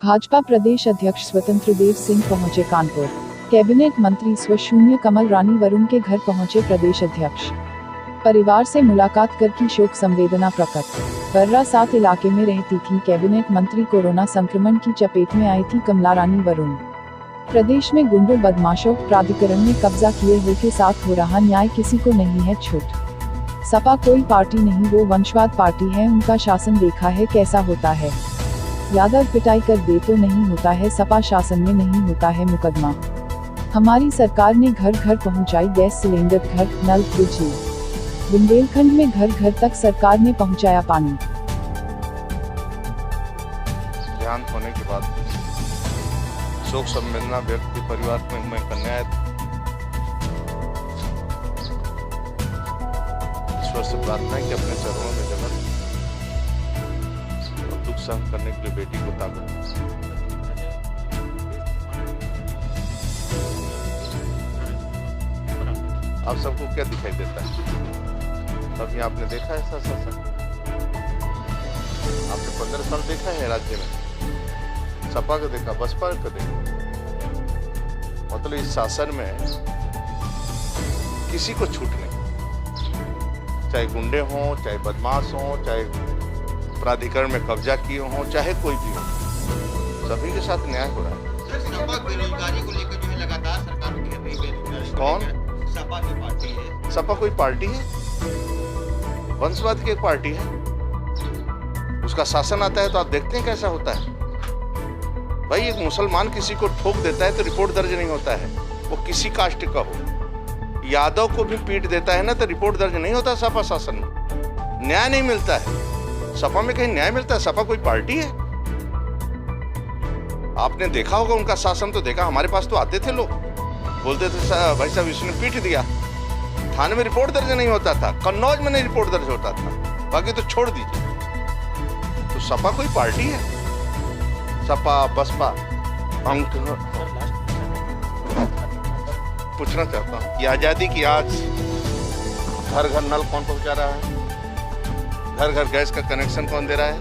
भाजपा प्रदेश अध्यक्ष स्वतंत्र देव सिंह पहुंचे कानपुर। कैबिनेट मंत्री स्वशून्य कमल रानी वरुण के घर पहुंचे प्रदेश अध्यक्ष। परिवार से मुलाकात कर की शोक संवेदना प्रकट। बर्रा 7 इलाके में रहती थी कैबिनेट मंत्री, कोरोना संक्रमण की चपेट में आई थी कमला रानी वरुण। प्रदेश में गुंडों, बदमाशों, प्राधिकरण ने कब्जा किए हुए के साथ हो रहा न्याय किसी को नहीं है छूट। सपा कोई पार्टी नहीं, वो वंशवाद पार्टी है। उनका शासन देखा है कैसा होता है। यादव पिटाई कर दे तो नहीं होता है, सपा शासन में नहीं होता है मुकदमा। हमारी सरकार ने घर घर पहुंचाई गैस सिलेंडर, घर, नल, बिजली। बुंदेलखंड में घर घर तक सरकार ने पहुंचाया पानी। देहांत होने के बाद शोक संवेदना व्यक्ति परिवार में करने आए। ईश्वर से प्रार्थना है कि अपने चरणों में जगह और दुख सहन करने के लिए बेटी को ताकत। आप सबको क्या दिखाई देता है? कभी आपने देखा है ऐसा शासन? आपने 15 साल देखा है राज्य में? सपा को देखा, बसपा को देखा। मतलब इस शासन में किसी को छूट नहीं, चाहे गुंडे हों, चाहे बदमाश हों, चाहे प्राधिकरण में कब्जा किए हों, चाहे कोई भी हो, सभी के साथ न्याय हो रहा है। सपा बेरोजगारी को लेकर जो है लगातार सरकार घेर रही है। कौन? सपा की पार्टी है। सपा कोई पार्टी है? वंशवाद की एक पार्टी है। उसका शासन आता है तो आप देखते हैं कैसा होता है। भाई, एक मुसलमान किसी को ठोक देता है तो रिपोर्ट दर्ज नहीं होता है, वो किसी कास्ट का हो। यादव को भी पीट देता है ना तो रिपोर्ट दर्ज नहीं होता। सपा शासन में न्याय नहीं मिलता है। सपा में कहीं न्याय मिलता है? सपा कोई पार्टी है? आपने देखा होगा उनका शासन, तो देखा। हमारे पास तो आते थे लोग, बोलते थे भाई साहब इसने पीट दिया, थाने में रिपोर्ट दर्ज नहीं होता था, कन्नौज में नहीं रिपोर्ट दर्ज होता था, बाकी तो छोड़ दीजिए। तो सपा कोई पार्टी है? सपा, बसपा, हम पूछना चाहता हूँ कि आजादी की आज घर घर नल कौन पहुंचा रहा है? घर घर गैस का कनेक्शन कौन दे रहा है?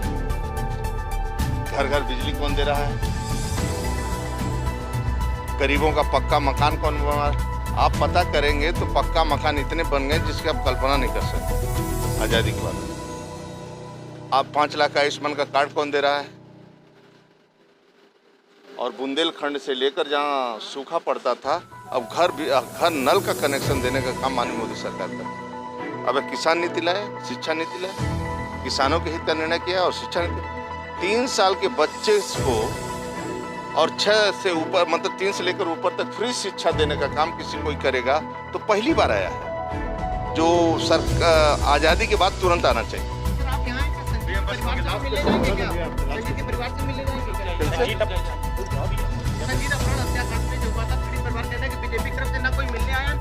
घर घर बिजली कौन दे रहा है? गरीबों का पक्का मकान कौन बना रहा है? आप पता करेंगे तो पक्का मकान इतने बन गए जिसकी आप कल्पना नहीं कर सकते आजादी के बाद। आप 5 लाख का आयुष्मान का कार्ड कौन दे रहा है? और बुंदेलखंड से लेकर जहाँ सूखा पड़ता था, अब घर नल का कनेक्शन देने का काम माननीय मोदी सरकार कर। अब किसान नीति लाए, शिक्षा नीति लाए, किसानों के हित का निर्णय किया। और शिक्षा नीति 3 साल के बच्चे को और 6 से ऊपर, मतलब 3 से लेकर ऊपर तक फ्री शिक्षा देने का काम किसी कोई करेगा तो पहली बार आया है, जो सरकार आजादी के बाद तुरंत आना चाहिए। संजीदा प्राण हत्याकांड में जो हुआ था, पीड़ित परिवार कहता है कि बीजेपी की तरफ से ना कोई मिलने आया,